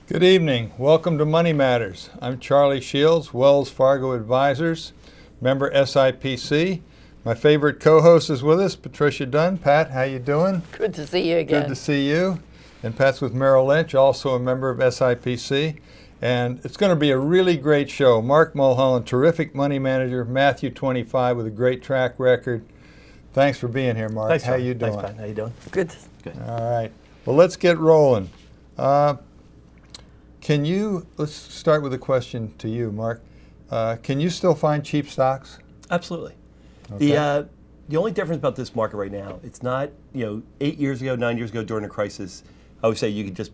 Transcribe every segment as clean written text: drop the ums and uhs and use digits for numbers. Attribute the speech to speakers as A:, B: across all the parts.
A: Good evening. Welcome to Money Matters. I'm Charlie Shields, Wells Fargo Advisors, member SIPC. My favorite co-host is with us, Patricia Dunn. Pat, how you doing?
B: Good to see you again.
A: Good to see you. And Pat's with Merrill Lynch, also a member of SIPC. And it's going to be a really great show. Mark Mulholland, terrific money manager, Matthew 25 with a great track record. Thanks for being here, Mark.
C: Thanks,
A: how you doing?
C: Thanks, Pat. How you doing?
B: Good.
C: Good.
A: All right. Well, let's get rolling. Let's start with a question to you, Mark. Can you still find cheap stocks?
C: Absolutely.
A: Okay.
C: The only difference about this market right now, it's not, 8 years ago, 9 years ago during the crisis, I would say you could just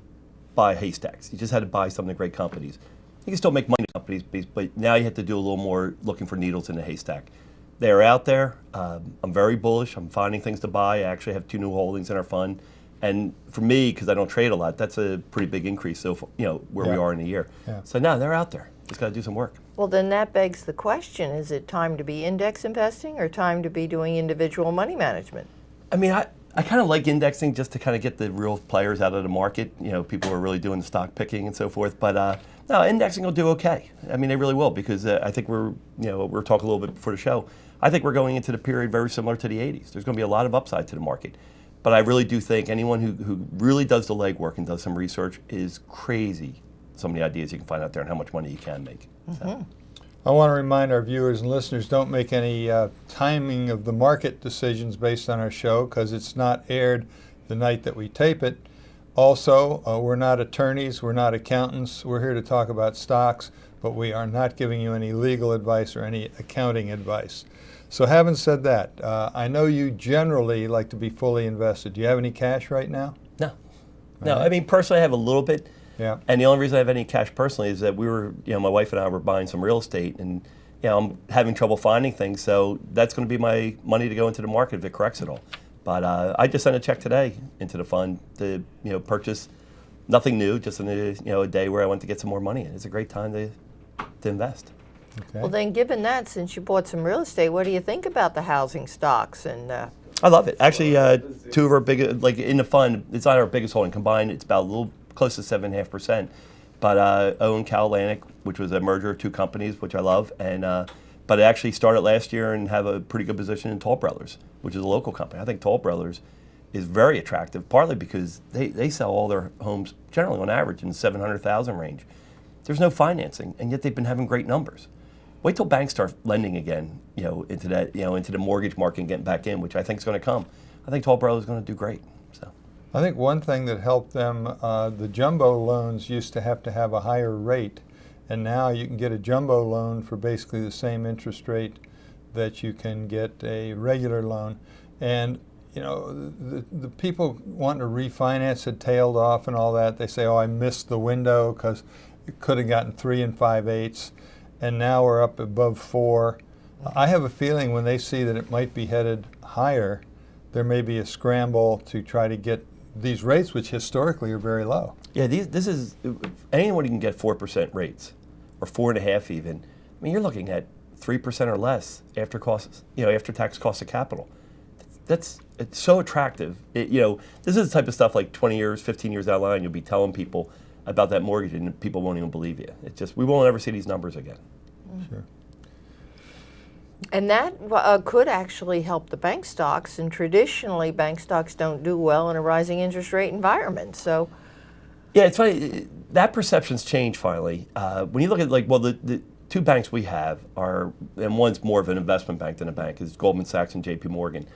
C: buy haystacks. You just had to buy some of the great companies. You can still make money in companies, but now you have to do a little more looking for needles in the haystack. They are out there. I'm very bullish. I'm finding things to buy. I actually have 2 new holdings in our fund. And for me, because I don't trade a lot, that's a pretty big increase. So, where we are in a year. Yeah. So now they're out there. Just got to do some work.
B: Well, then that begs the question: is it time to be index investing or time to be doing individual money management?
C: I mean, I kind of like indexing just to kind of get the real players out of the market. People who are really doing the stock picking and so forth. But no, indexing will do okay. I mean, they really will, because I think we're talking a little bit before the show. I think we're going into the period very similar to the 80s. There's going to be a lot of upside to the market. But I really do think anyone who really does the legwork and does some research is crazy. Some of the ideas you can find out there and how much money you can make.
B: Mm-hmm.
C: So.
A: I want to remind our viewers and listeners, don't make any timing of the market decisions based on our show, because it's not aired the night that we tape it. Also, we're not attorneys, we're not accountants. We're here to talk about stocks, but we are not giving you any legal advice or any accounting advice. So having said that, I know you generally like to be fully invested. Do you have any cash right now?
C: No. No, I mean, personally I have a little bit.
A: Yeah.
C: And the only reason I have any cash personally is that we were, my wife and I were buying some real estate, and I'm having trouble finding things, so that's going to be my money to go into the market if it corrects it all. But I just sent a check today into the fund to purchase nothing new, just in a day where I went to get some more money in. It's a great time to invest.
A: Okay.
B: Well, then, given that, since you bought some real estate, what do you think about the housing stocks? And
C: I love it. Actually, 2 of our big, like in the fund, it's not our biggest holding combined. It's about a little close to 7.5%. But I own Cal Atlantic, which was a merger of 2 companies, which I love. And but I actually started last year and have a pretty good position in Toll Brothers, which is a local company. I think Toll Brothers is very attractive, partly because they sell all their homes generally on average in the 700,000 range. There's no financing, and yet they've been having great numbers. Wait till banks start lending again, into that, into the mortgage market and getting back in, which I think is going to come. I think Toll Brothers is going to do great. So,
A: I think one thing that helped them, the jumbo loans used to have a higher rate, and now you can get a jumbo loan for basically the same interest rate that you can get a regular loan. And the people wanting to refinance had tailed off and all that. They say, oh, I missed the window because it could have gotten 3 5/8. And now we're up above 4. I have a feeling when they see that it might be headed higher, there may be a scramble to try to get these rates, which historically are very low.
C: Yeah, this is, anyone can get 4% rates, or 4.5 even. I mean, you're looking at 3% or less after costs, after tax cost of capital. It's so attractive. This is the type of stuff like 20 years, 15 years down the line, you'll be telling people about that mortgage, and people won't even believe you. It's just, we won't ever see these numbers again.
A: Sure.
B: And that could actually help the bank stocks. And traditionally, bank stocks don't do well in a rising interest rate environment. So,
C: yeah, it's funny. That perception's changed finally. When you look at the 2 banks we have are, and one's more of an investment bank than a bank, is Goldman Sachs and J.P. Morgan.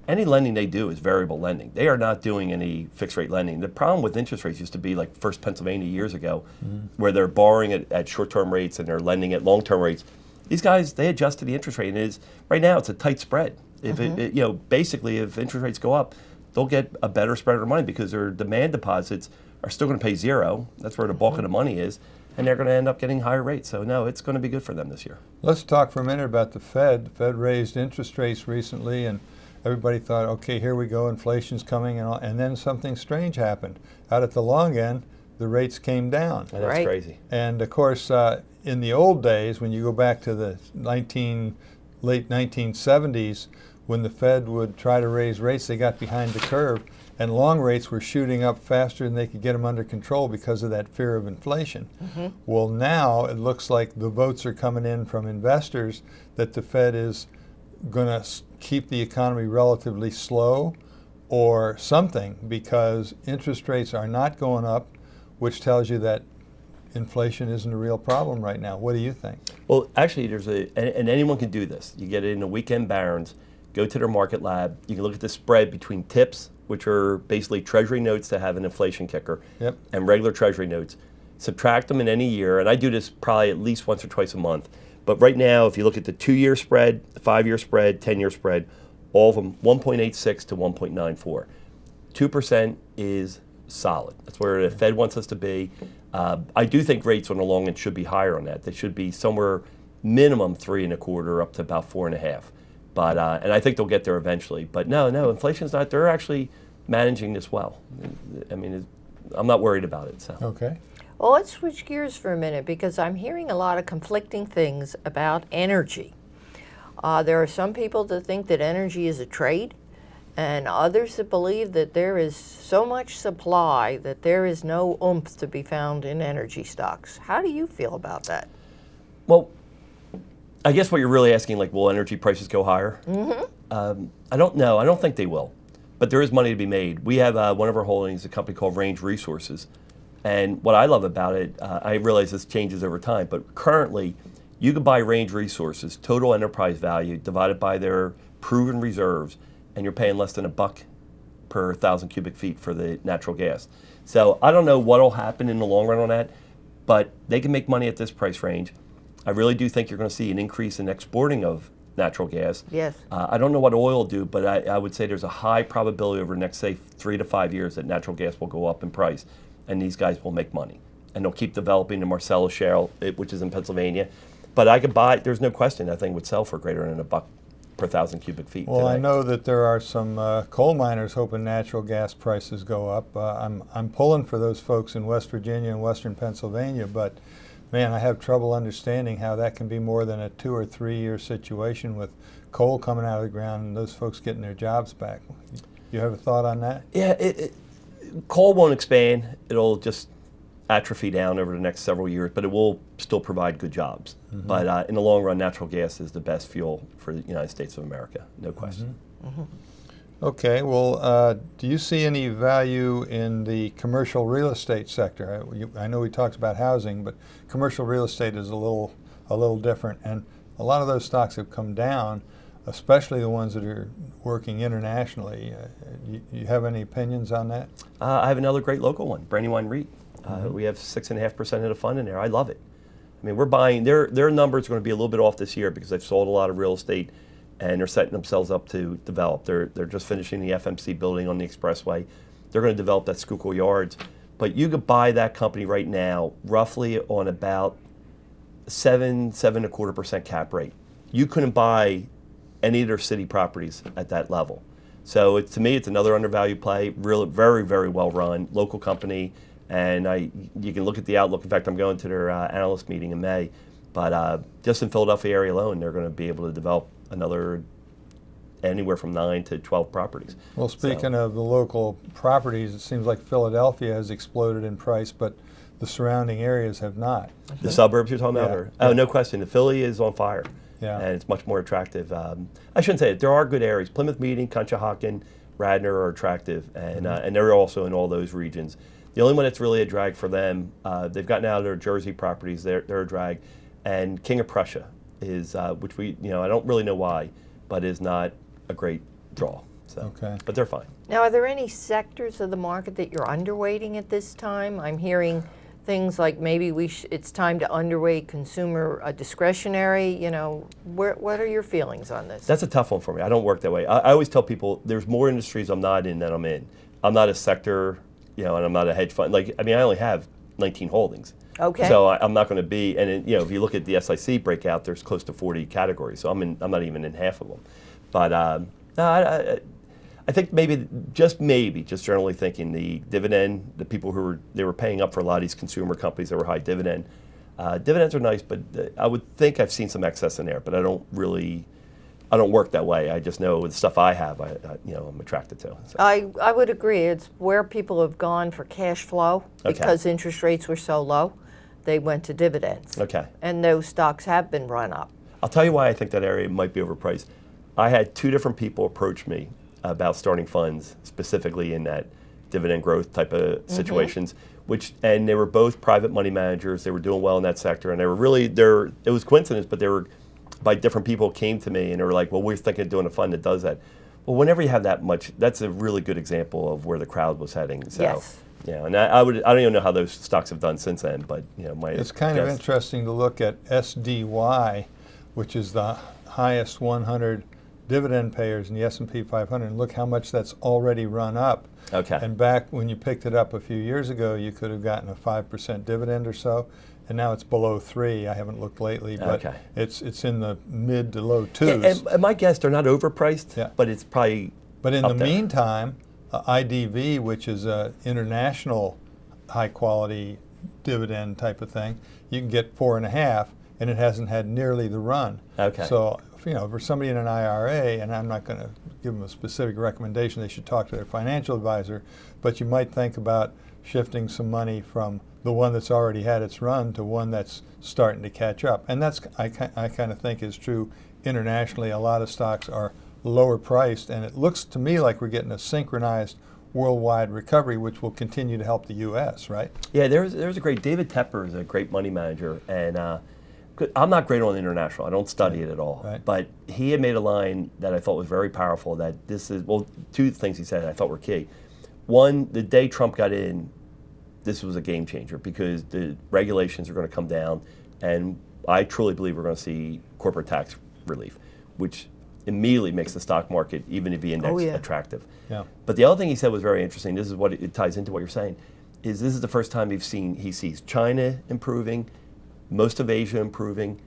C: Any lending they do is variable lending. They are not doing any fixed rate lending. The problem with interest rates used to be like First Pennsylvania years ago, where they're borrowing at short-term rates and they're lending at long-term rates. These guys, they adjust to the interest rate, and right now it's a tight spread. If basically if interest rates go up, they'll get a better spread of their money because their demand deposits are still going to pay 0. That's where the bulk of the money is, and they're going to end up getting higher rates. So no, it's going to be good for them this year.
A: Let's talk for a minute about the Fed. The Fed raised interest rates recently, and everybody thought, okay, here we go, inflation's coming, and then something strange happened. Out at the long end, the rates came down.
C: And that's crazy.
A: And of course, in the old days, when you go back to the late 1970s, when the Fed would try to raise rates, they got behind the curve, and long rates were shooting up faster than they could get them under control because of that fear of inflation. Well, now it looks like the votes are coming in from investors that the Fed is going to keep the economy relatively slow or something, because interest rates are not going up, which tells you that inflation isn't a real problem right now. What do you think?
C: Well, actually, and anyone can do this. You get it in the weekend Barron's, go to their market lab, you can look at the spread between TIPS, which are basically treasury notes that have an inflation kicker,
A: Yep.
C: and regular treasury notes. Subtract them in any year, and I do this probably at least once or twice a month. But right now, if you look at the 2-year spread, the 5-year spread, 10-year spread, all of them 1.86 to 1.94. 2% is solid. That's where the Fed wants us to be. I do think rates on the long end should be higher on that. They should be somewhere minimum 3.25 up to about 4.5. But and I think they'll get there eventually. But no, inflation's not. They're actually managing this well. I mean, I'm not worried about it. So.
A: Okay.
B: Well, let's switch gears for a minute, because I'm hearing a lot of conflicting things about energy. There are some people that think that energy is a trade, and others that believe that there is so much supply that there is no oomph to be found in energy stocks. How do you feel about that?
C: Well, I guess what you're really asking, like, will energy prices go higher? I don't know. I don't think they will. But there is money to be made. We have one of our holdings, a company called Range Resources. And what I love about it, I realize this changes over time, but currently you can buy Range Resources, total enterprise value, divided by their proven reserves, and you're paying less than $1 per 1,000 cubic feet for the natural gas. So I don't know what will happen in the long run on that, but they can make money at this price range. I really do think you're going to see an increase in exporting of natural gas.
B: Yes.
C: I don't know what oil will do, but I would say there's a high probability over the next, say, 3 to 5 years that natural gas will go up in price, and these guys will make money. And they'll keep developing the Marcellus Shale, which is in Pennsylvania. But I could buy, there's no question, that thing would sell for greater than $1 per 1,000 cubic feet.
A: Well,
C: today.
A: I know that there are some coal miners hoping natural gas prices go up. I'm pulling for those folks in West Virginia and Western Pennsylvania, but man, I have trouble understanding how that can be more than a 2 or 3 year situation with coal coming out of the ground and those folks getting their jobs back. You have a thought on that?
C: Yeah, coal won't expand. It'll just atrophy down over the next several years, but it will still provide good jobs. But in the long run, natural gas is the best fuel for the United States of America, no question.
A: Okay, well, do you see any value in the commercial real estate sector? I know we talked about housing, but commercial real estate is a little different, and a lot of those stocks have come down, especially the ones that are working internationally. You have any opinions on that?
C: I have another great local one, Brandywine REIT. We have 6.5% of the fund in there. I love it. I mean, we're buying, their numbers are going to be a little bit off this year because they've sold a lot of real estate and they're setting themselves up to develop. They're just finishing the FMC building on the expressway. They're going to develop that Schuylkill Yards. But you could buy that company right now roughly on about 7.25% cap rate. You couldn't buy any of their city properties at that level. So to me, it's another undervalued play, really very, very well run, local company. And you can look at the outlook. In fact, I'm going to their analyst meeting in May. But just in Philadelphia area alone, they're going to be able to develop another anywhere from 9 to 12 properties.
A: Well, speaking of the local properties, it seems like Philadelphia has exploded in price, but the surrounding areas have not.
C: The suburbs you're talking about?
A: Yeah.
C: Or? Oh, no question. The Philly is on fire.
A: Yeah.
C: And it's much more attractive. I shouldn't say it. There are good areas. Plymouth Meeting, Conshohocken, Radnor are attractive, and they're also in all those regions. The only one that's really a drag for them, they've gotten out of their Jersey properties. They're a drag. And King of Prussia is, which we, I don't really know why, but is not a great draw. So,
A: Okay.
C: But they're fine.
B: Now, are there any sectors of the market that you're underweighting at this time? I'm hearing things like maybe it's time to underweight consumer discretionary. What are your feelings on this?
C: That's a tough one for me. I don't work that way. I always tell people there's more industries I'm not in than I'm in. I'm not a sector, and I'm not a hedge fund. I only have 19 holdings.
B: Okay.
C: So I'm not going to be, and if you look at the SIC breakout, there's close to 40 categories. So I'm not even in half of them. But no, I think maybe, just generally thinking the dividend, the people who were paying up for a lot of these consumer companies that were high dividend. Dividends are nice, but I would think I've seen some excess in there, but I don't really I don't work that way. I just know the stuff I have, I'm attracted to. So.
B: I would agree. It's where people have gone for cash flow
C: Okay.
B: because interest rates were so low. They went to dividends.
C: Okay.
B: And those stocks have been run up.
C: I'll tell you why I think that area might be overpriced. I had 2 different people approach me about starting funds specifically in that dividend growth type of situations, and they were both private money managers. They were doing well in that sector, and they were really there. It was coincidence, but they were by different people came to me and they were like, "Well, we're thinking of doing a fund that does that." Well, whenever you have that much, that's a really good example of where the crowd was heading. So,
B: Yes.
C: Yeah, and I don't even know how those stocks have done since then, but
A: It's kind of interesting to look at SDY, which is the highest 100 dividend payers in the S&P 500, and look how much that's already run up.
C: Okay.
A: And back when you picked it up a few years ago, you could have gotten a 5% dividend or so, and now it's below 3. I haven't looked lately, but
C: Okay.
A: it's in the mid to low 2s.
C: And my guess, they're not overpriced,
A: Yeah.
C: but it's probably
A: But in
C: up
A: the
C: there.
A: meantime, IDV, which is an international high-quality dividend type of thing, you can get 4.5, and it hasn't had nearly the run.
C: Okay.
A: So, for somebody in an IRA, and I'm not going to give them a specific recommendation, they should talk to their financial advisor, but you might think about shifting some money from the one that's already had its run to one that's starting to catch up. And that's, I kind of think, is true internationally. A lot of stocks are lower priced, and it looks to me like we're getting a synchronized worldwide recovery, which will continue to help the U.S., right?
C: Yeah, there's a great, David Tepper is a great money manager, and I'm not great on international. I don't study it at all.
A: Right.
C: But he had made a line that I thought was very powerful, that this is, well, 2 things he said I thought were key. One, the day Trump got in, this was a game changer because the regulations are going to come down, and I truly believe we're going to see corporate tax relief, which immediately makes the stock market, even if the index, attractive.
A: Yeah.
C: But the other thing he said was very interesting. This is what it ties into what you're saying. Is this is the first time he sees China improving, most of Asia improving,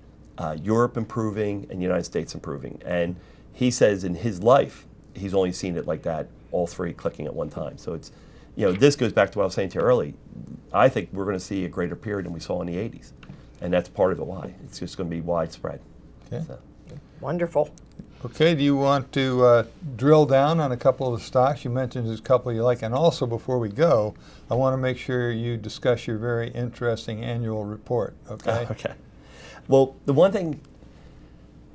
C: Europe improving, and the United States improving. And he says in his life, he's only seen it like that, all 3 clicking at one time. So it's, this goes back to what I was saying to you early. I think we're going to see a greater period than we saw in the 80s. And that's part of it why. It's just going to be widespread.
A: Okay.
C: So.
B: Wonderful.
A: Okay, do you want to drill down on a couple of the stocks? You mentioned there's a couple you like. And also, before we go, I want to make sure you discuss your very interesting annual report, okay?
C: Okay. Well, the one thing,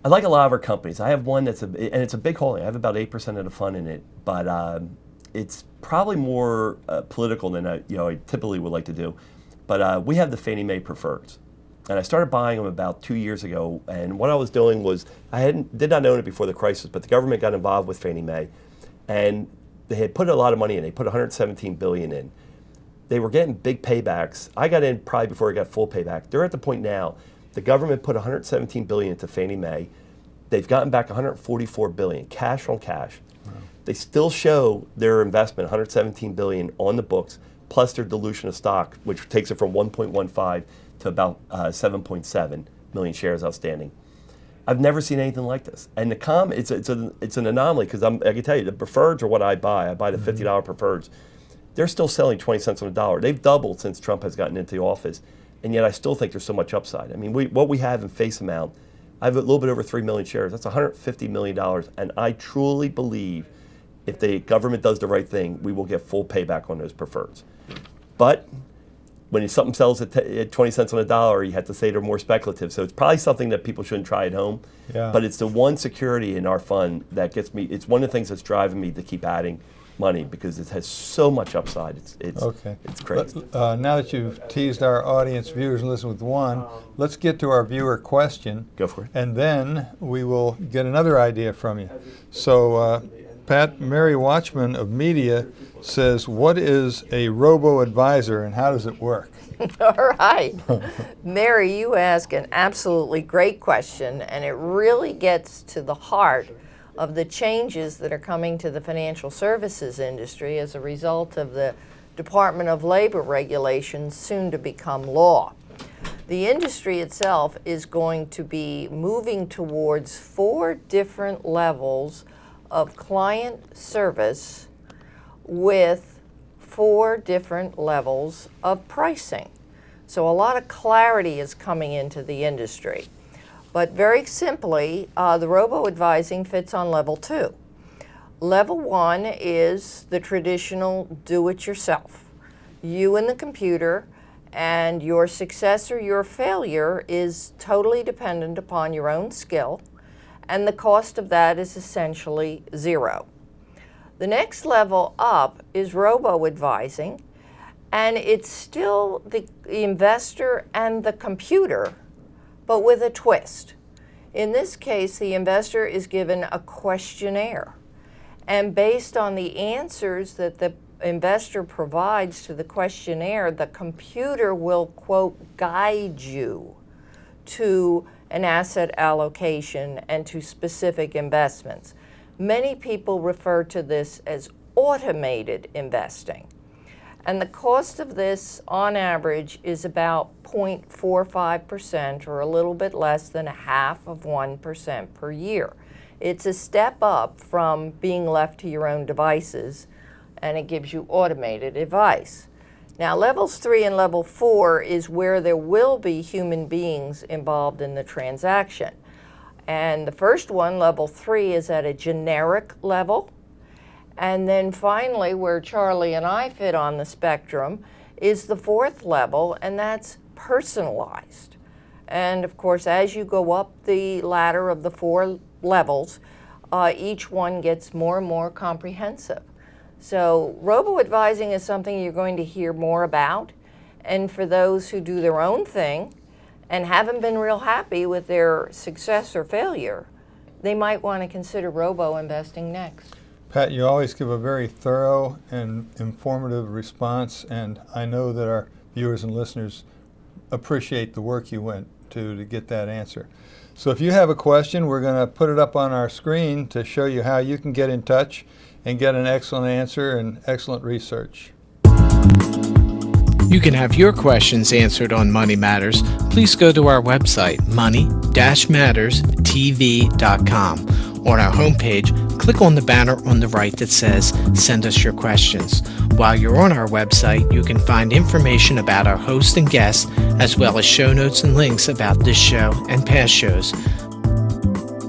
C: I like a lot of our companies. I have one and it's a big holding. I have about 8% of the fund in it, but it's probably more political than I typically would like to do. But we have the Fannie Mae preferreds. And I started buying them about 2 years ago. And what I was doing was, did not own it before the crisis, but the government got involved with Fannie Mae, and they had put a lot of money in. They put $117 billion in. They were getting big paybacks. I got in probably before I got full payback. They're at the point now. The government put $117 billion into Fannie Mae. They've gotten back $144 billion, cash on cash. Wow. They still show their investment, $117 billion, on the books, plus their dilution of stock, which takes it from 1.15 to about 7.7 million shares outstanding. I've never seen anything like this. And it's an anomaly because I can tell you, the preferreds are what I buy. I buy the $50 preferreds. They're still selling 20 cents on the dollar. They've doubled since Trump has gotten into the office. And yet I still think there's so much upside. I mean, what we have in face amount, I have a little bit over 3 million shares. That's $150 million. And I truly believe if the government does the right thing, we will get full payback on those preferreds. But when something sells at 20 cents on the dollar, you have to say they're more speculative. So it's probably something that people shouldn't try at home.
A: Yeah.
C: But it's the one security in our fund that gets me. It's one of the things that's driving me to keep adding money because it has so much upside. It's crazy.
A: Now that you've teased our audience, viewers, and listened with one, let's get to our viewer question.
C: Go for it.
A: And then we will get another idea from you. So, Pat, Mary Watchman of Media says, what is a Robo Advisor and how does it work?
B: All right. Mary, you ask an absolutely great question, and it really gets to the heart of the changes that are coming to the financial services industry as a result of the Department of Labor regulations soon to become law. The industry itself is going to be moving towards 4 different levels of client service with 4 different levels of pricing. So a lot of clarity is coming into the industry. But very simply, the Robo Advising fits on level 2. Level 1 is the traditional do-it-yourself. You and the computer, and your success or your failure is totally dependent upon your own skill, and the cost of that is essentially zero. The next level up is Robo Advising, and it's still the investor and the computer, but with a twist. In this case, the investor is given a questionnaire, and based on the answers that the investor provides to the questionnaire, the computer will, quote, guide you to an asset allocation and to specific investments. Many people refer to this as automated investing. And the cost of this, on average, is about 0.45%, or a little bit less than 0.5% per year. It's a step up from being left to your own devices, and it gives you automated advice. Now, levels 3 and level 4 is where there will be human beings involved in the transaction. And the first one, level 3, is at a generic level. And then finally, where Charlie and I fit on the spectrum, is the 4th level, and that's personalized. And of course, as you go up the ladder of the 4 levels, each one gets more and more comprehensive. So robo-advising is something you're going to hear more about. And for those who do their own thing and haven't been real happy with their success or failure, they might want to consider robo-investing next.
A: Pat, you always give a very thorough and informative response, and I know that our viewers and listeners appreciate the work you went to get that answer. So if you have a question, we're going to put it up on our screen to show you how you can get in touch and get an excellent answer and excellent research.
D: You can have your questions answered on Money Matters. Please go to our website, money-matterstv.com. On our homepage, click on the banner on the right that says, Send us your questions. While you're on our website, you can find information about our host and guests, as well as show notes and links about this show and past shows.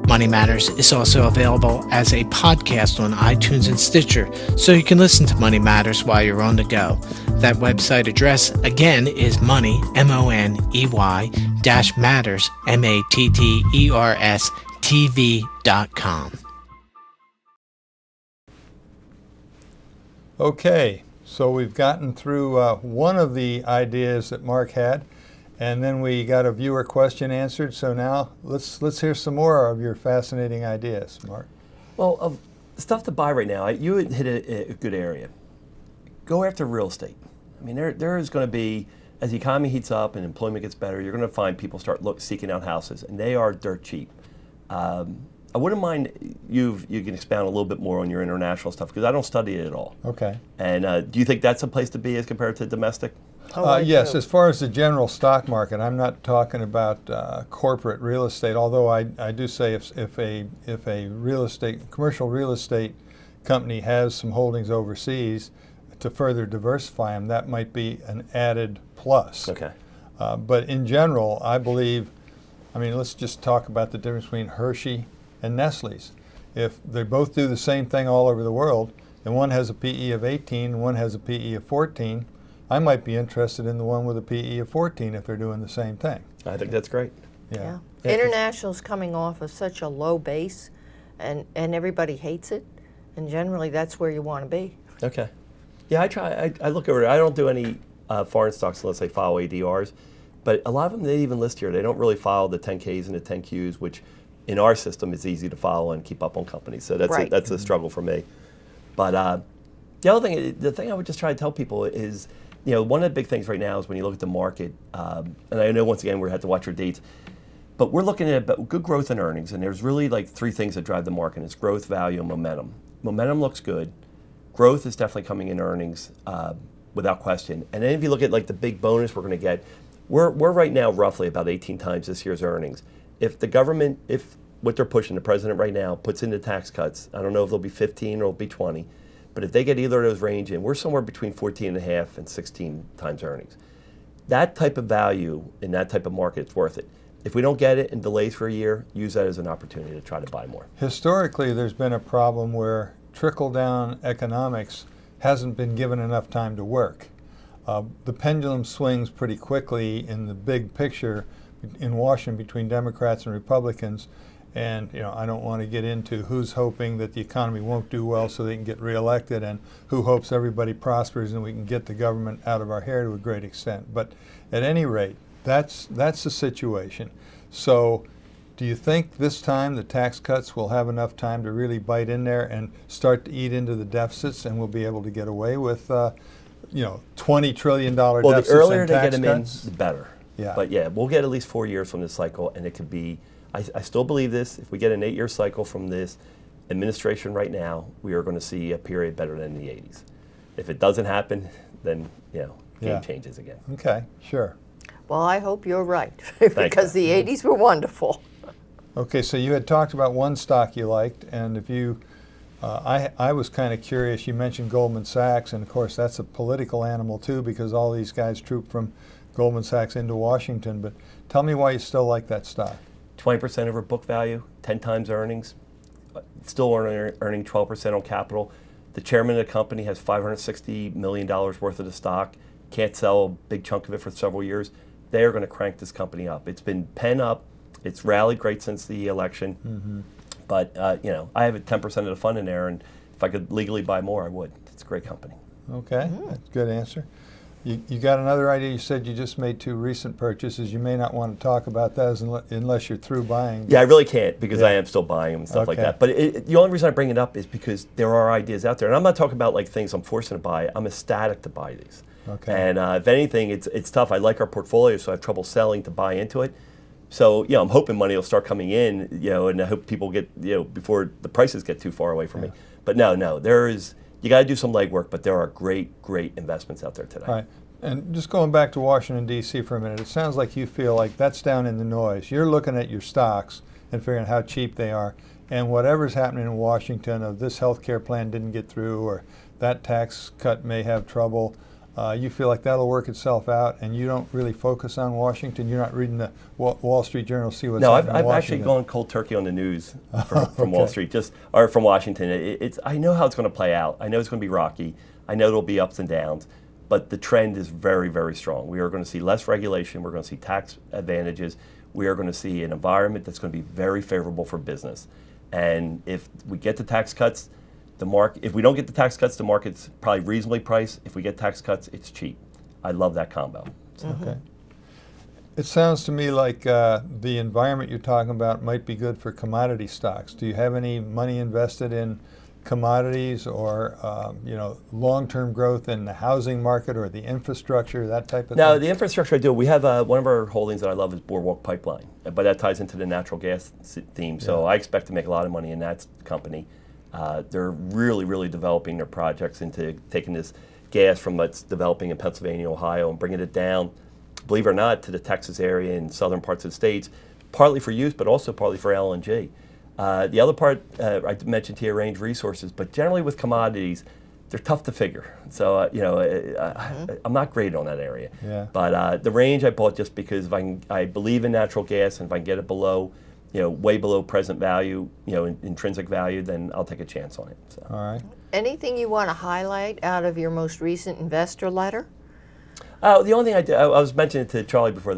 D: Money Matters is also available as a podcast on iTunes and Stitcher, so you can listen to Money Matters while you're on the go. That website address, again, is money, M-O-N-E-Y, -matters, M-A-T-T-E-R-S, TV.com.
A: Okay, so we've gotten through one of the ideas that Mark had, and then we got a viewer question answered. So now let's hear some more of your fascinating ideas, Mark.
C: Well, of stuff to buy right now, you hit a good area. Go after real estate. I mean, there is going to be, as the economy heats up and employment gets better, you're going to find people start seeking out houses, and they are dirt cheap. I wouldn't mind you can expound a little bit more on your international stuff, because I don't study it at all.
A: Okay.
C: And do you think that's a place to be as compared to domestic?
A: Yes, as far as the general stock market, I'm not talking about corporate real estate, although I do say if a commercial real estate company has some holdings overseas, to further diversify them, that might be an added plus.
C: Okay.
A: But in general, I believe, let's just talk about the difference between Hershey and Nestle's. If they both do the same thing all over the world, and one has a PE of 18 and one has a PE of 14, I might be interested in the one with a PE of 14 if they're doing the same thing.
C: I think that's great.
B: Yeah. International's coming off of such a low base, and everybody hates it, and generally that's where you want to be.
C: Okay. Yeah, I look over it. I don't do any foreign stocks unless they follow ADRs, but a lot of them, they even list here. They don't really follow the 10Ks and the 10Qs, which in our system is easy to follow and keep up on companies. So that's
B: right.
C: That's a struggle for me. But the thing I would just try to tell people is, one of the big things right now is when you look at the market, and I know once again we have to watch our dates, but we're looking at good growth in earnings, and there's really like 3 things that drive the market. It's growth, value, and momentum. Momentum looks good. Growth is definitely coming in earnings without question. And then if you look at like the big bonus we're going to get, we're right now roughly about 18 times this year's earnings. If the government, if what they're pushing, the president right now, puts in the tax cuts, I don't know if they'll be 15 or it'll be 20, but if they get either of those range in, we're somewhere between 14.5 and 16 times earnings. That type of value in that type of market, it's worth it. If we don't get it and delays for a year, use that as an opportunity to try to buy more.
A: Historically, there's been a problem where trickle-down economics hasn't been given enough time to work. The pendulum swings pretty quickly in the big picture in Washington between Democrats and Republicans. And I don't want to get into who's hoping that the economy won't do well so they can get reelected, and who hopes everybody prospers and we can get the government out of our hair to a great extent. But at any rate, that's the situation. So do you think this time the tax cuts will have enough time to really bite in there and start to eat into the deficits, and we'll be able to get away with $20 trillion
C: well,
A: deficits
C: the earlier
A: and
C: they
A: tax
C: get them
A: cuts?
C: in, the better.
A: Yeah.
C: But yeah, we'll get at least 4 years from this cycle, and it could be, I still believe this, if we get an 8-year cycle from this administration right now, we are going to see a period better than the 80s. If it doesn't happen, then, game changes again.
A: Okay, sure.
B: Well, I hope you're right, because the 80s were wonderful.
A: Okay, so you had talked about one stock you liked, and if you, I was kind of curious, you mentioned Goldman Sachs, and of course that's a political animal too, because all these guys troop from Goldman Sachs into Washington, but tell me why you still like that stock.
C: 20% over book value, 10 times earnings, still earning 12% on capital. The chairman of the company has $560 million worth of the stock, can't sell a big chunk of it for several years. They are going to crank this company up. It's been pent up. It's rallied great since the election. Mm-hmm. But, I have 10% of the fund in there, and if I could legally buy more, I would. It's a great company.
A: Okay, that's a good answer. You got another idea. You said you just made 2 recent purchases. You may not want to talk about those unless you're through buying.
C: Yeah, I really can't, because I am still buying them and stuff like that. But the only reason I bring it up is because there are ideas out there. And I'm not talking about like things I'm forced to buy. I'm ecstatic to buy these. Okay. And if anything, it's tough. I like our portfolio, so I have trouble selling to buy into it. So, I'm hoping money will start coming in, and I hope people get, before the prices get too far away from me. But no, you got to do some legwork, but there are great investments out there today.
A: All right. And just going back to Washington, D.C. for a minute, it sounds like you feel like that's down in the noise. You're looking at your stocks and figuring how cheap they are. And whatever's happening in Washington, of this health care plan didn't get through, or that tax cut may have trouble, you feel like that'll work itself out, and you don't really focus on Washington? You're not reading the Wall Street Journal to see what's happening in Washington?
C: No, I've actually gone cold turkey on the news from Wall Street, or from Washington. I know how it's going to play out. I know it's going to be rocky. I know there'll be ups and downs. But the trend is very, very strong. We are going to see less regulation. We're going to see tax advantages. We are going to see an environment that's going to be very favorable for business. And if we get the tax cuts, if we don't get the tax cuts, the market's probably reasonably priced. If we get tax cuts, it's cheap. I love that combo. So.
A: Okay. It sounds to me like the environment you're talking about might be good for commodity stocks. Do you have any money invested in commodities, or long-term growth in the housing market or the infrastructure, that type of thing?
C: No, the infrastructure I do. We have one of our holdings that I love is Boardwalk Pipeline, but that ties into the natural gas theme. So I expect to make a lot of money in that company. They're really, really developing their projects into taking this gas from what's developing in Pennsylvania, Ohio, and bringing it down, believe it or not, to the Texas area and southern parts of the states, partly for use, but also partly for LNG. The other part, I mentioned here, range resources, but generally with commodities, they're tough to figure. So, I'm not great on that area. Yeah. But the range I bought just because I believe in natural gas, and if I can get it below, way below present value, intrinsic value, then I'll take a chance on it. So.
A: All right.
B: Anything you want to highlight out of your most recent investor letter?
C: The only thing I did, I was mentioning to Charlie before,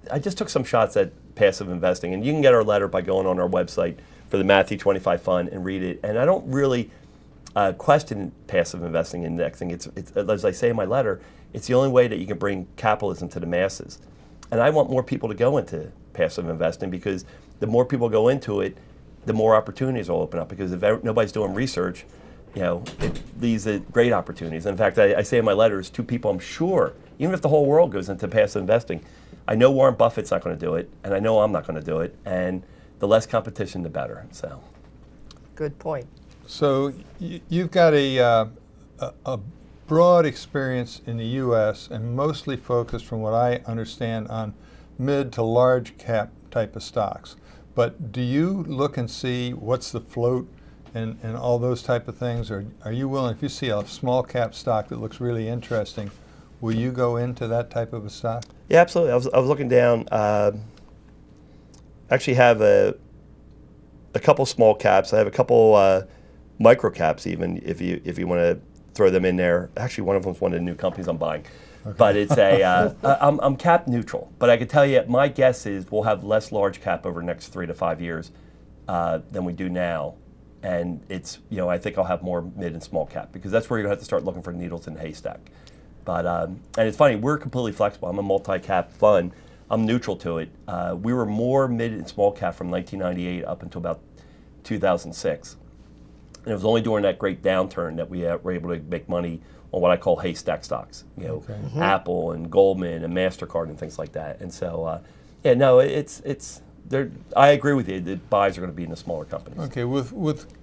C: I just took some shots at passive investing, and you can get our letter by going on our website for the Matthew 25 Fund and read it. And I don't really question passive investing indexing. It's as I say in my letter, it's the only way that you can bring capitalism to the masses. And I want more people to go into passive investing, because the more people go into it, the more opportunities will open up. Because if nobody's doing research, it leads to great opportunities. In fact, I say in my letter, there's 2 people I'm sure, even if the whole world goes into passive investing, I know Warren Buffett's not going to do it, and I know I'm not going to do it, and the less competition, the better. So,
B: good point.
A: So you've got a broad experience in the U.S. and mostly focused, from what I understand, on mid to large cap type of stocks. But do you look and see what's the float and all those type of things, or are you willing, if you see a small cap stock that looks really interesting, will you go into that type of a stock?
C: Yeah, absolutely. I was looking down. actually have a couple small caps. I have a couple micro caps even, if you want to throw them in there. Actually, one of them is one of the new companies I'm buying. Okay. But it's I'm cap neutral. But I can tell you, my guess is we'll have less large cap over the next 3 to 5 years than we do now. And it's, I think I'll have more mid and small cap, because that's where you're going to have to start looking for needles in the haystack. But and it's funny, we're completely flexible. I'm a multi-cap fund. I'm neutral to it. We were more mid and small cap from 1998 up until about 2006. And it was only during that great downturn that we were able to make money on what I call haystack stocks. Okay. Apple and Goldman and MasterCard and things like that. And so, it's I agree with you. The buys are going to be in the smaller companies.
A: Okay, with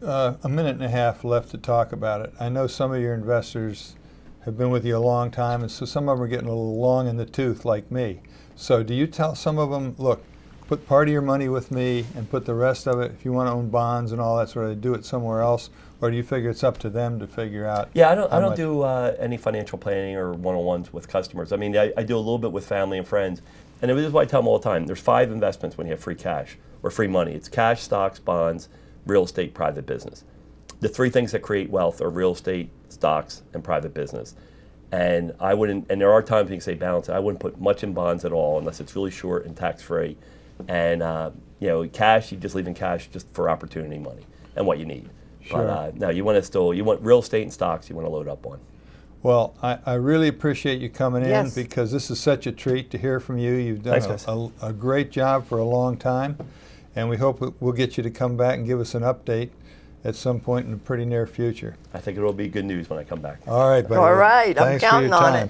A: a minute and a half left to talk about it, I know some of your investors have been with you a long time, and so some of them are getting a little long in the tooth like me. So do you tell some of them, look, put part of your money with me and put the rest of it, if you want to own bonds and all that sort of, do it somewhere else? Or do you figure it's up to them to figure out?
C: Yeah, I don't do any financial planning or one-on-ones with customers. I mean, I do a little bit with family and friends. And this is what I tell them all the time. There's 5 investments when you have free cash or free money. It's cash, stocks, bonds, real estate, private business. The 3 things that create wealth are real estate, stocks, and private business. And I wouldn't, and there are times you can say balance it. I wouldn't put much in bonds at all unless it's really short and tax-free. And cash, you just leave in cash just for opportunity money and what you need. Sure. But no, you want real estate and stocks you want to load up on.
A: Well, I really appreciate you coming in, because this is such a treat to hear from you. You've done a great job for a long time, and we hope we'll get you to come back and give us an update at some point in the pretty near future.
C: I think it will be good news when I come back.
A: All right, buddy.
B: All right,
A: Thanks
B: I'm counting on it.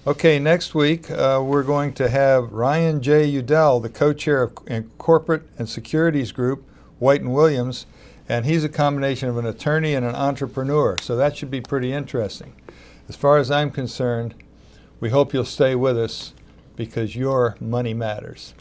A: Okay, next week we're going to have Ryan J. Udell, the co-chair of Corporate and Securities Group, White & Williams, and he's a combination of an attorney and an entrepreneur, so that should be pretty interesting. As far as I'm concerned, we hope you'll stay with us, because your money matters.